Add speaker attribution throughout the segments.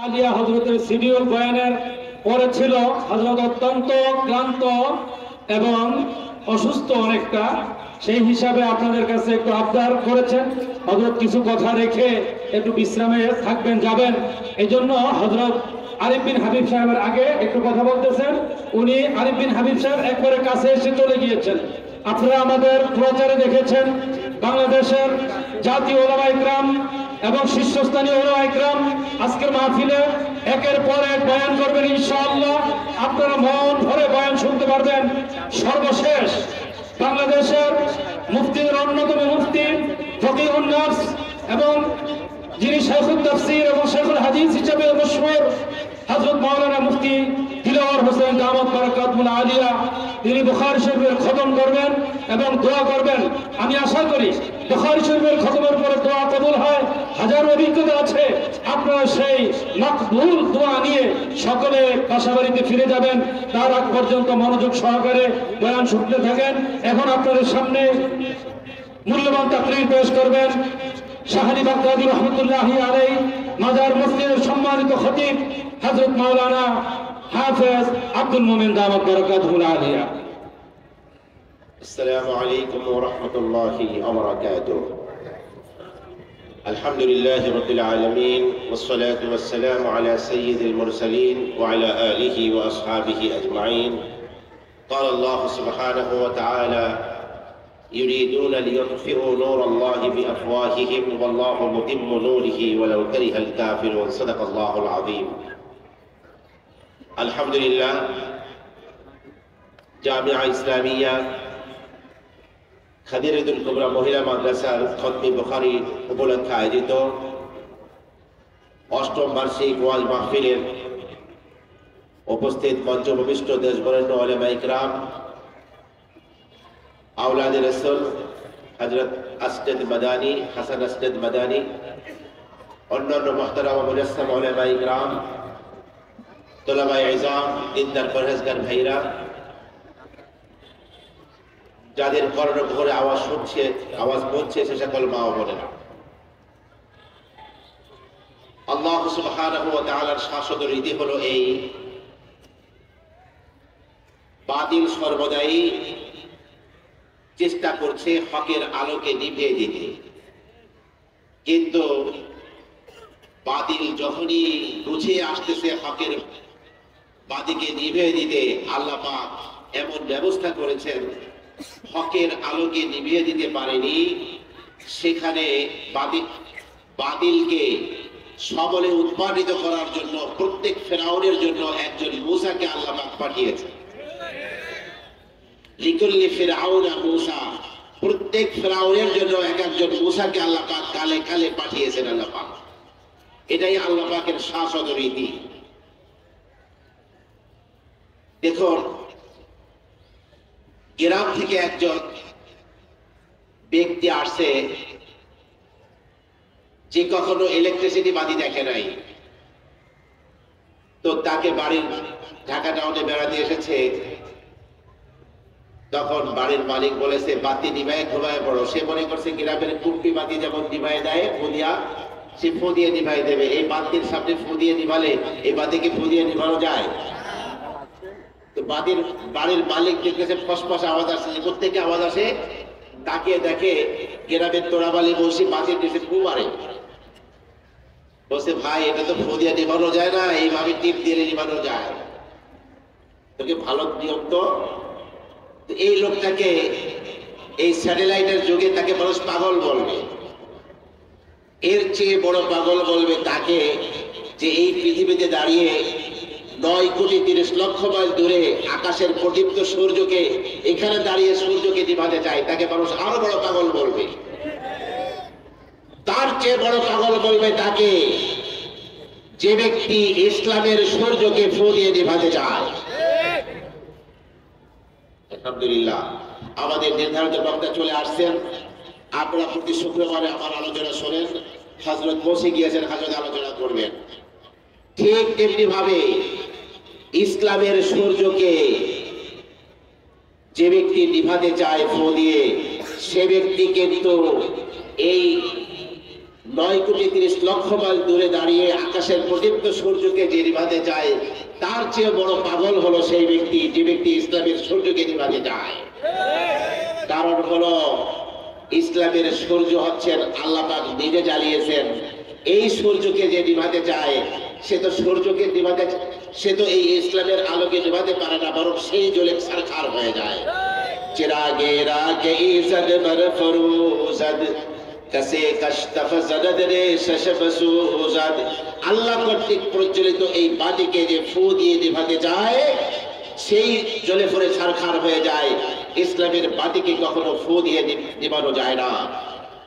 Speaker 1: Alia হযরতের schedule বয়ানের পরে ছিল হযরত অত্যন্ত ক্লান্ত এবং অসুস্থ অনেকটা, সেই হিসাবে আপনাদের কাছে একটু আবদার করেছেন হযরত কিছু কথা রেখে একটু বিশ্রামে থাকবেন যাবেন। এই জন্য হযরত আরিফ বিন হাবিব সাহেবের আগে একটু কথা বলতেছেন। উনি আরিফ বিন হাবিব সাহেব একবারে কাছে এসে চলে গিয়েছেন। আপনারা আমাদের প্রচারে দেখেছেন বাংলাদেশের জাতীয় ওলামা ইকরাম এবং শীর্ষস্থানীয় ওলামা ইকরাম আজকের মাহফিলে একের পর এক বয়ান করবেন ইনশাআল্লাহ। আপনারা মন ভরে বয়ান শুনতে পারবেন। সর্বশেষ বাংলাদেশের মুফতিদের অন্যতম মুফতি ফকিহুন নাফস এবং যিনি শাইখুত তাফসীর এবং শাইখুল হাদিস হিসেবে মশহুর হযরত মাওলানা মুফতি দিলওয়ার হোসেন দামাত বারাকাতুল আলিয়া, তিনি বুখারী শরীফের খতম করবেন এবং দোয়া করবেন। আমি আশা করি বুখারী শরীফের খতমের পরে দোয়া কবুল হয়। হাজার অভিজ্ঞতা আছে, আপনারা সেই মকবুল দোয়া নিয়ে সকলে বাসাবাড়িতে ফিরে যাবেন। তার আগ পর্যন্ত মনোযোগ সহকারে বয়ান শুনতে থাকেন। এখন আপনাদের সামনে মূল্যবান তাকরীর পেশ করবেন শাহরি বাগদাদী রহমতুল্লাহি আলাইহি, মাজার মসজিদের সম্মানিত খতিব হযরত মাওলানা হাফেজ আব্দুল মোমেন দামাত বারাকাতুহুল আলিয়া।
Speaker 2: السلام عليكم ورحمة الله وبركاته. الحمد لله رب العالمين والصلاة والسلام على سيد المرسلين وعلى آله وأصحابه أجمعين. قال الله سبحانه وتعالى يريدون ليطفئوا نور الله بأفواههم والله متم نوره ولو كره الكافرون. صدق الله العظيم. الحمد لله. জামিয়া ইসলামিয়া খাদিরাতুল কুবরা মহিলা মাদ্রাসার খতমে বুখারী উপলক্ষে আয়োজিত অষ্টম বার্ষিক ওয়াজ মাহফিলের উপস্থিত মঞ্চভূমিষ্ঠ দেশবরেণ্য উলামা ইকরাম, আওলাদে রাসূল হযরত আসজাদ মাদানী, হাসান আসজাদ মাদানী, অন্যান্য মুহতারাম ও মুজাসসাম উলামা ইকরাম, তুলাবায়ে ইজাম, দিনদার পরহেজগার ভাইরা, যাদের কর্ণঘরে আওয়াজ পৌঁছে সে সকল মা ও বোনেরা, আল্লাহ সুবহানাহু ওয়া তাআলার শাশ্বত রীতি হলো এই, বাতিল সর্বদাই চেষ্টা করছে হকের আলোকে নিভিয়ে দিতে, কিন্তু বাতিল যখনই গুছিয়ে আসতেছে হকের বাতিকে নিভিয়ে দিতে, আল্লাহ পাক এমন ব্যবস্থা করেছেন হকের আলোকে নিভিয়ে দিতে পারেনি। সেখানে বাতিলকে সবলে উৎপাদিত করার জন্য প্রত্যেক ফেরাউনের জন্য একজন মূসাকে আল্লাহ পাক পাঠিয়েছেন। লিকুল্লি ফিরআউনা মূসা, প্রত্যেক ফেরাউনের জন্য একজন মূসাকে আল্লাহ পাক কালে কালে পাঠিয়েছেন আল্লাহ পাক। এটাই আল্লাহ পাকের শাশ্বত রীতি। দেখুন, গ্রাম থেকে একজন ব্যক্তি আসছে যে কখনো ইলেকট্রিসিটি বাতি দেখে নাই, তো তাকে বাড়ির ঢাকা টাউনে বেড়াতে এসেছে। তখন বাড়ির মালিক বলেছে বাতি নিভায় ঘুমায় পড়ো। সে মনে করছে গ্রামের কুপি বাতি যেমন নিভায় দেয় ফুদিয়া, সে ফুদিয়ে নিভাই দেবে। এই বাতির সামনে ফুদিয়ে নিভালে এই বাতিকে ফুদিয়ে নিভানো যায়? তো বাড়ির মালিক দেখতেছে ফসফস আওয়াজ আসছে। কোথেকে আওয়াজ আসে? তাকিয়ে দেখে গ্রামের তোড়াবালি বসে বাতির নিচে ফু মারে। বলছে ভাই, এটা তো ফু দিয়ে নিভানো যায় না, এইভাবে টিপ দিয়ে নিভানো যায়। তোকে ভালো নিয়ম তো। এই লোকটাকে এই স্যাটেলাইটের যুগে তাকে মানুষ পাগল বলবে। এর চেয়ে বড় পাগল বলবে তাকে যে এই পৃথিবীতে দাঁড়িয়ে 9,30,00,000 মাইল দূরে আকাশের প্রদীপ্ত সূর্যকে এখানে দাঁড়িয়ে সূর্যকে নিভাতে চায়, তাকে মানুষ আরো বড় পাগল বলবে। তার চেয়ে বড় পাগল বলবে তাকে যে ব্যক্তি ইসলামের সূর্যকে ফু দিয়ে নিভাতে চায়। আলহামদুলিল্লাহ, আমাদের নির্ধারিত বক্তা চলে আসছেন। আপনারা প্রতি শুক্রবারে আমার আলোচনা শোনেন। হযরত বসে গিয়েছেন, হযরত আলোচনা করবেন। ঠিক তেমনি ভাবে ইসলামের সূর্যকে যে ব্যক্তি নিভাতে চায় ফু দিয়ে, সে ব্যক্তি কিন্তু এই 9,30,00,000 মাইল দূরে দাঁড়িয়ে আকাশের প্রদীপ্ত সূর্যকে যে নিভাতে যায়, তার চেয়ে বড় পাগল হলো সেই ব্যক্তি যে ব্যক্তি ইসলামের সূর্যকে নিভাতে যায়। কারণ হলো ইসলামের সূর্য হচ্ছেন আল্লাহ পাক নিজে জ্বালিয়েছেন। এই সূর্যকে যে নিভাতে চায় সে তো সূর্যকে নিভাতে, সে তো এই ইসলামের আলোকে নিভাতে পারে না, বরং সেই জ্বলে ছারখার হয়ে যায়। চিরাগে রাগে ইজদ বরফরুজদ কাসে কশতফ জদদ রে শশবসুজদ। আল্লাহ কর্তৃক প্রজ্বলিত এই বাতিকে যে ফু দিয়ে নিভাতে যায় সেই জ্বলে পড়ে ছারখার হয়ে যায়। ইসলামের বাতিকে কখনো ফু দিয়ে নিভানো যায় না,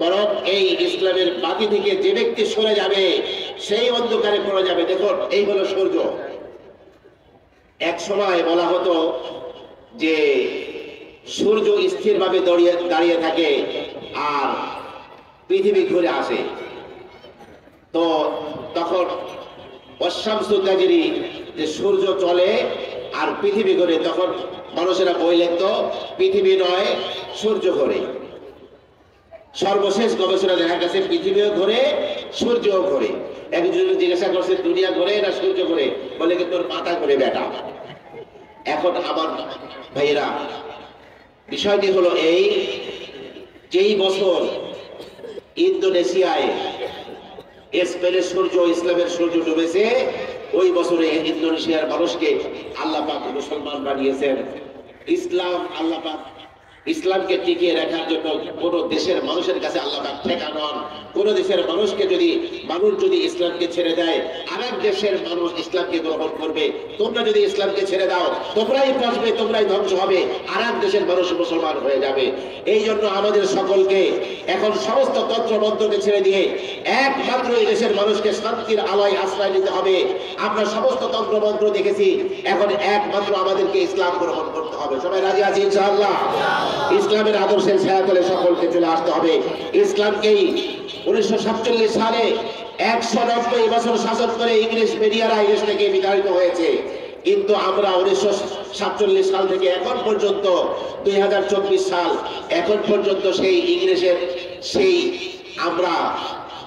Speaker 2: বরং এই ইসলামের বাতি থেকে যে ব্যক্তি সরে যাবে সেই অন্ধকারে পড়ে যাবে। দেখুন, এই হলো সূর্য। এক সময় বলা হতো যে সূর্য স্থিরভাবে দাঁড়িয়ে থাকে আর পৃথিবী ঘুরে আসে। তো তখন অশামসু তাজরি, যে সূর্য চলে আর পৃথিবী ঘুরে, তখন মানুষেরা বই লিখত পৃথিবী নয় সূর্য ঘোরে। সর্বশেষ গবেষণা দেখা গেছে পৃথিবীও ঘোরে সূর্যও ঘোরে। একজন জিজ্ঞাসা করছে দুনিয়া ঘোরে না সূর্য ঘোরে, বলে কি তোর মাথা ঘোরে বেটা। এখন আমার ভাইয়েরা, বিষয়টি হলো এই, যেই বছর ইন্দোনেশিয়ায় স্পেনের সূর্য ইসলামের সূর্য ডুবেছে, ওই বছরে ইন্দোনেশিয়ার মানুষকে আল্লাহ পাক মুসলমান বানিয়েছেন। ইসলাম আল্লাহ পাক ইসলামকে টিকিয়ে রাখার জন্য কোন দেশের মানুষের কাছে আল্লাহ পাক ঠেকা নন। কোন দেশের মানুষকে মানুষ যদি ইসলামকে ছেড়ে দেয়, আরেক দেশের মানুষ ইসলামকে গ্রহণ করবে। তোমরা যদি ইসলামকে ছেড়ে দাও, তোমরাই পচবে, তোমরাই ধ্বংস হবে, আরেক দেশের মানুষ মুসলমান হয়ে যাবে। এই জন্য আমাদের সকলকে এখন সমস্ত তন্ত্রমন্ত্রকে ছেড়ে দিয়ে একমাত্র এই দেশের মানুষকে শান্তির আলোয় আশ্রয় নিতে হবে। আমরা সমস্ত তন্ত্রমন্ত্র দেখেছি, এখন একমাত্র আমাদেরকে ইসলাম গ্রহণ করতে হবে। সবাই রাজি আছি ইনশাআল্লাহ? ইসলামের আদর্শের ছায়াতলে সকলকে চলে আসতে হবে। ইসলামকেই 1947 সালে 190 বছর শাসন করে ইংলিশ মিডিয়ারা ইংলিশ থেকে বিতাড়িত হয়েছে, কিন্তু আমরা 1947 সাল থেকে এখন পর্যন্ত 2024 সাল এখন পর্যন্ত সেই ইংলিশের সেই আমরা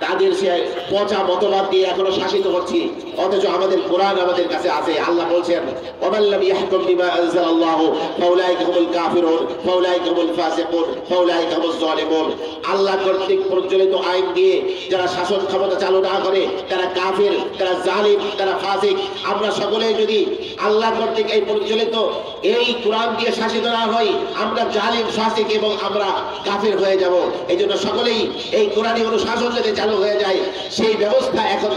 Speaker 2: তাদের সে পচা মতবাদ দিয়ে এখনো শাসিত হচ্ছি। অথচ আমাদের কোরআন আমাদের কাছে আছে। আল্লাহ বলছেন ওয়ামাল্লাম ইয়াহকুম বিমা আনজালাল্লাহু ফাউলাইকা হুমুল কাফিরুন ফাউলাইকা হুমুল ফাসিকুন ফাউলাইকা হুমুজ জালিমুন। আল্লাহ কর্তৃক প্রজ্বলিত আইন দিয়ে যারা শাসন ক্ষমতা চালু না করে তারা কাফির, তারা জালিম, তারা ফাসিক। আমরা সকলেই যদি আল্লাহ কর্তৃক এই প্রজ্বলিত এই কোরআন দিয়ে শাসিত না হই, আমরা জালিম, ফাসিক এবং আমরা কাফির হয়ে যাব। এই জন্য সকলেই এই কোরআনী অনুশাসন যাতে চালু হয়ে যায় সেই ব্যবস্থা এখন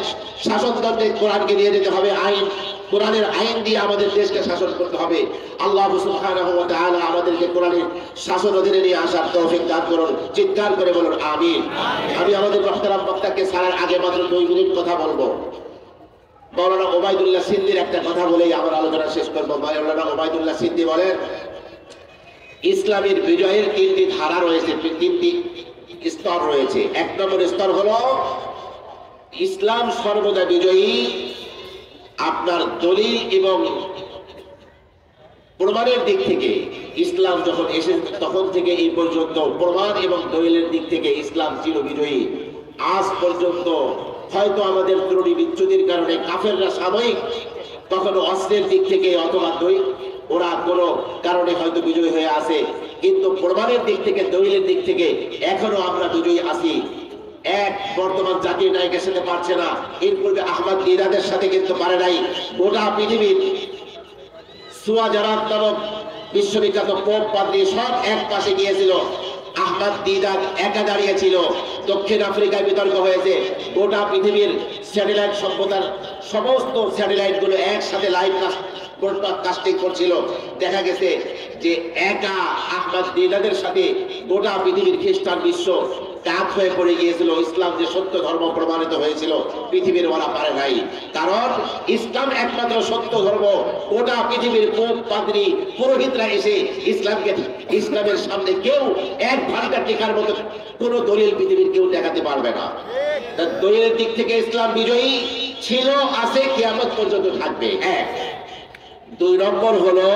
Speaker 2: শাসনতন্ত্রে কোরআনকে নিয়ে যেতে হবে। আইন, কোরআনের আইন দিয়ে আমাদের দেশকে শাসন করতে হবে। আল্লাহ সুবহানাহু ওয়া তাআলা আমাদেরকে কোরআনের শাসন অধীনে নিয়ে আসার তৌফিক দান করুন। চিৎকার করে বলুন আমিন। আমি আমাদের মুহতারাম বক্তাকে ছাড়ার আগে মাত্র 2 মিনিট কথা বলবো। মাওলানা ওবায়দুল্লাহ সিদ্দির একটা কথা বলেই আমার আলোচনা শেষ করবো। মাওলানা ওবায়দুল্লাহ সিদ্দি বলেন, ইসলামের বিজয়ের 3টি ধারা রয়েছে, 3টি স্তর রয়েছে। 1 নম্বর স্তর হলো ইসলাম সর্বদা বিজয়ী। আপনার দলিল এবং প্রমাণের দিক থেকে ইসলাম যখন এসেছে তখন থেকে এই পর্যন্ত প্রমাণ এবং দলিলের দিক থেকে ইসলাম চির বিজয়ী। আজ পর্যন্ত হয়তো আমাদের ত্রুটি বিচ্যুতির কারণে কাফেররা সাময়িক কখনো অস্ত্রের দিক থেকে অথবা ওরা কোনো কারণে হয়তো বিজয়ী হয়ে আসে, কিন্তু প্রমাণের দিক থেকে দলিলের দিক থেকে এখনো আমরা বিজয়ী আছি। এক বর্তমান জাতির নায়কের সাথে পারছে না, এর পূর্বে আহমদ দিদাদের সাথে কিন্তু পারে নাই। গোটা পৃথিবীর সুয়াজারাত নামক বিশ্ববিখ্যাত পোপ পাদ্রী সব এক পাশে গিয়েছিল, আহমদ দিদার একা দাঁড়িয়েছিল। দক্ষিণ আফ্রিকায় বিতর্ক হয়েছে, গোটা পৃথিবীর স্যাটেলাইট সভ্যতার সমস্ত স্যাটেলাইট গুলো একসাথে লাইভ কাস্টিং করছিল। দেখা গেছে যে একা আহমদ দিদাদের সাথে গোটা পৃথিবীর খ্রিস্টান বিশ্ব কাত হয়ে পড়ে গিয়েছিল। ইসলাম যে সত্য ধর্ম প্রমাণিত হয়েছিল পৃথিবীর ওরা পারে নাই, কারণ ইসলাম একমাত্র সত্য ধর্ম। গোটা পৃথিবীর পোপ পাদ্রী পুরোহিতরা এসে ইসলামের সামনে কেউ এক ঘন্টা টিকার মতো কোন দলিল পৃথিবীর কেউ দেখাতে পারবে না। দলিলের দিক থেকে ইসলাম বিজয়ী ছিল, আছে, কিয়ামত পর্যন্ত থাকবে। 1। 2 নম্বর হলো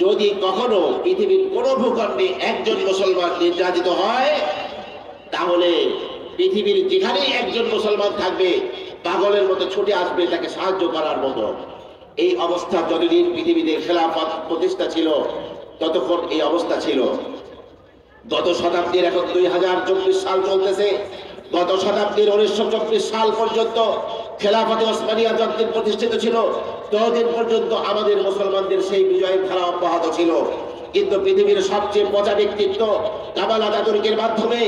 Speaker 2: যদি কখনো পৃথিবীর কোন ভূখণ্ডে একজন মুসলমান নির্যাতিত হয়, তাহলে পৃথিবীর যেখানেই একজন মুসলমান থাকবে পাগলের মতো ছুটে আসবে তাকে সাহায্য করার মতো। এই অবস্থা যতদিন পৃথিবীতে খেলাফত প্রতিষ্ঠা ছিল ততক্ষণ এই অবস্থা ছিল। গত শতাব্দীর এখন 2024 সাল চলতেছে, গত শতাব্দীর 1924 সাল পর্যন্ত খেলাফতে ওসমানিয়া যতদিন প্রতিষ্ঠিত ছিল ততদিন পর্যন্ত আমাদের মুসলমানদের সেই বিজয়ের ধারা অব্যাহত ছিল। কিন্তু পৃথিবীর সবচেয়ে পচা ব্যক্তিত্ব কামাল আতাতুর্কের মাধ্যমে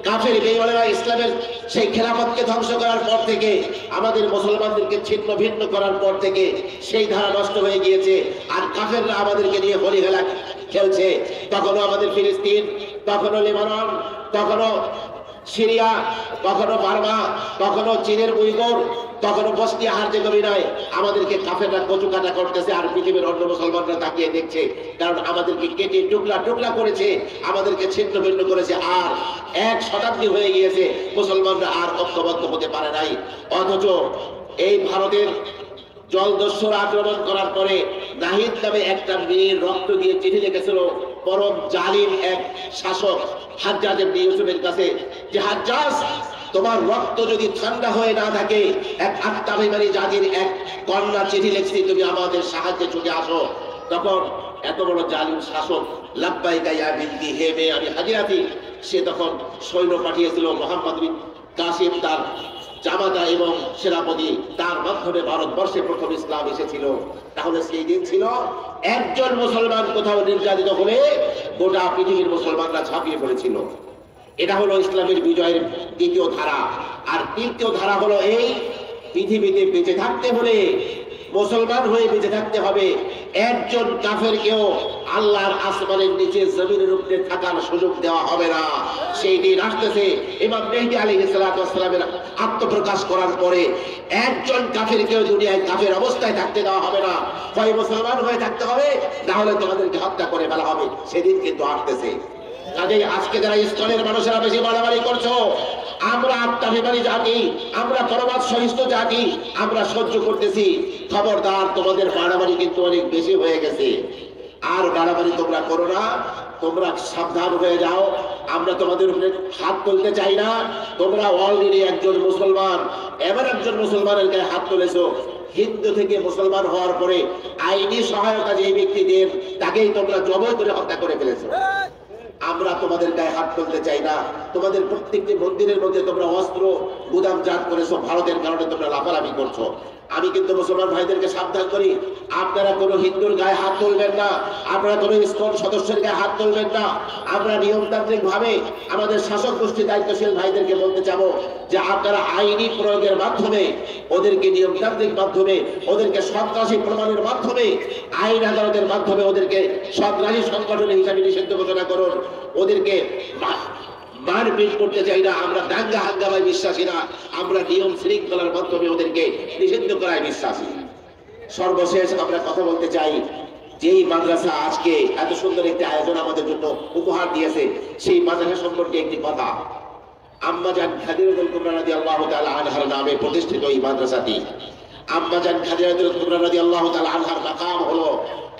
Speaker 2: কাফের বেঈমানেরা ইসলামের সেই খেলাফতকে ধ্বংস করার পর থেকে, আমাদের মুসলমানদেরকে ছিন্ন ভিন্ন করার পর থেকে সেই ধারা নষ্ট হয়ে গিয়েছে। আর কাফেররা আমাদেরকে নিয়ে হোলি খেলা খেলছে। তখনও আমাদের ফিলিস্তিন, তখনও লেবানন, তখনও সিরিয়া, কখনো বার্মা, কখনো চীনের উইগর, কখনো বসনিয়া হার্জেগোভিনায় আমাদেরকে কাফেররা কচুকাটা করতেছে। আর পৃথিবীর অন্য মুসলমানরা তাকিয়ে দেখছে, কারণ আমাদেরকে কেটে টুকরা টুকরা করেছে, আমাদেরকে ছিন্ন ভিন্ন করেছে। আর 1 শতাব্দী হয়ে গিয়েছে মুসলমানরা আর ঐক্যবদ্ধ হতে পারে নাই। অথচ এই ভারতের জলদস্যুরা আক্রমণ করার পরে নাহিদ নামে একটা মেয়ের রক্ত দিয়ে চিঠি লিখেছিল পরম জালিম এক শাসক হাজ্জাজ ইবনে ইউসুফের কাছে, যে হাজ্জাজ, তোমার রক্ত যদি ঠান্ডা হয়ে না থাকে, এক আত্মাভিমানী জাতির এক কন্যা চিঠি লিখছি, তুমি আমাদের সাহায্যে ছুটে আসো। তখন এত বড় জালিম শাসক লাব্বাইকা ইয়া বিনতি, হে মেয়ে আমি হাজির আছি, সে তখন সৈন্য পাঠিয়েছিল মোহাম্মদ বিন কাসিম তার জামাতা এবং সেনাপতি, তার মাধ্যমে ভারতবর্ষে প্রথম ইসলাম এসেছিল। তাহলে সেই দিন ছিল একজন মুসলমান কোথাও নির্যাতিত হলে গোটা পৃথিবীর মুসলমানরা ঝাঁপিয়ে পড়েছিল। এটা হলো ইসলামের বিজয়ের দ্বিতীয় ধারা। আর তৃতীয় ধারা হলো এই, পৃথিবীতে বেঁচে থাকতে হলে, মুসলমান হয়ে বেঁচে থাকতে হবে, একজন কাফেরকেও আল্লাহর আসমানের নিচে জমিনের উপরে থাকার সুযোগ দেওয়া হবে না। সেই দিন আসতেছে। ইমাম মেহদী আলাইহিস সালাতু ওয়াস সালামের আত্মপ্রকাশ করার পরে একজন কাফেরকেও দুনিয়ায় কাফের অবস্থায় থাকতে দেওয়া হবে না। হয় মুসলমান হয়ে থাকতে হবে, না হলে তোমাদেরকে হত্যা করে ফেলা হবে। সেদিন কিন্তু আসতেছে। কাজেই আজকে যারা ইসলামের মানুষেরা বেশি বাড়াবাড়ি করছো, আমরা আত্মাভিমানী জাতি, আমরা পরমাৎ সহিষ্ণু জাতি, আমরা সহ্য করতেছি। খবরদার, তোমাদের বাড়াবাড়ি কিন্তু অনেক বেশি হয়ে গেছে। আর বাড়াবাড়ি তোমরা করো না, তোমরা সাবধান হয়ে যাও। আমরা তোমাদের উপরে হাত তুলতে চাই না। তোমরা অলরেডি একজন মুসলমান, এমন একজন মুসলমানের গায়ে হাত তুলেছো, হিন্দু থেকে মুসলমান হওয়ার পরে আইনি সহায়তা যে ব্যক্তি দেন তাকেই তোমরা জবর করে হত্যা করে ফেলেছো। আমরা তোমাদের গায়ে হাত তুলতে চাই না। তোমাদের প্রত্যেকটি মন্দিরের মধ্যে তোমরা অস্ত্র গুদামজাত করেছো, ভারতের কারণে তোমরা লাফালাফি করছো। আমি কিন্তু মুসলমান ভাইদেরকে সাবধান করি, আপনারা কোনো হিন্দুর গায়ে হাত তুলবেন না, আপনারা কোনো ইসকন সদস্যের গায়ে হাত তুলবেন না। আমরা নিয়মতান্ত্রিক ভাবে আমাদের শাসক গোষ্ঠী দায়িত্বশীল ভাইদেরকে বলতে চাবো যে আপনারা আইনি প্রয়োগের মাধ্যমে, ওদেরকে নিয়মতান্ত্রিক মাধ্যমে, ওদেরকে সন্ত্রাসী প্রমাণের মাধ্যমে, আইন আদালতের মাধ্যমে ওদেরকে সন্ত্রাসী সংগঠন হিসাবে নিষিদ্ধ ঘোষণা করুন। ওদেরকে মারপিট করতে চাই না, আমরা দাঙ্গা হাঙ্গামায় বিশ্বাসী না, আমরা নিয়ম শৃঙ্খলার মাধ্যমে ওদেরকে নিষিদ্ধ করায় বিশ্বাসী। সর্বশেষ আমরা কথা বলতে চাই, যেই মাদ্রাসা আজকে এত সুন্দর একটি আয়োজন আমাদের জন্য উপহার দিয়েছে, সেই মাদ্রাসা সম্পর্কে একটি কথা। আম্মা জান খাদিজাতুল কুবরা রাদিয়াল্লাহু তাআলা আনহার নামে প্রতিষ্ঠিত এই মাদ্রাসাটি। আম্মা জান খাদিজাতুল কুবরা রাদিয়াল্লাহু তাআলা আনহার মাকাম হলো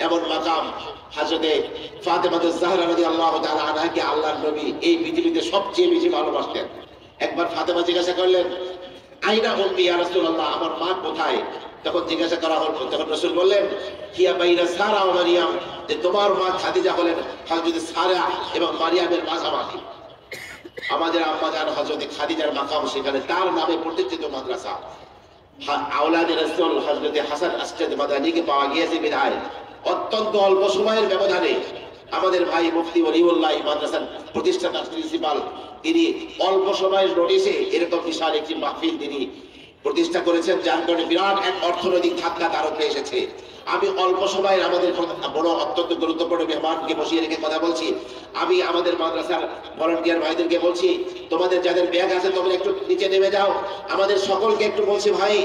Speaker 2: এমন মাকাম, হযরতে ফাতেমা জাহরা রাদিয়াল্লাহু তাআলা আনহাকে আল্লাহর নবী এই পৃথিবীতে সবচেয়ে বেশি ভালোবাসতেন। একবার ফাতেমা জিজ্ঞাসা করলেন, আইনা উম্মি ইয়া রাসূলুল্লাহ, আমার মা কোথায়? তখন জিজ্ঞাসা করা হলো, তখন রাসূল বললেন, হিয়া বাইনা সারা ওয়া মারইয়াম, যে তোমার মা খাদিজা হলেন হযরত সারা এবং মারইয়ামের মাঝামাঝি। আমাদের আম্মা জান হযরত খাদিজার মাকাম সেখানে, তার নামে প্রতিষ্ঠিত মাদ্রাসা। আওলাদে রাসূল হযরত হাসান আসজাদ মাদানীকে পাওয়া গিয়েছে বিধায় অত্যন্ত অল্প সময়ের ব্যবধানে আমাদের ভাই মুফতি ওলিউল্লাহ মাদ্রাসার প্রতিষ্ঠাতা প্রিন্সিপাল, তিনি অল্প সময়ের নোটিশে এরকম বিশাল একটি মাহফিল তিনি প্রতিষ্ঠা করেছেন, যার কারণে বিরাট এক অর্থনৈতিক ধাক্কা তার উপরে এসেছে। আমি অল্প সময়ের আমাদের বড় অত্যন্ত গুরুত্বপূর্ণ মেহমানকে বসিয়ে রেখে কথা বলছি। আমি আমাদের মাদ্রাসার ভলান্টিয়ার ভাইদেরকে বলছি, তোমাদের যাদের ব্যাগ আছে তোমরা একটু নিচে নেমে যাও। আমাদের সকলকে একটু বলছি, ভাই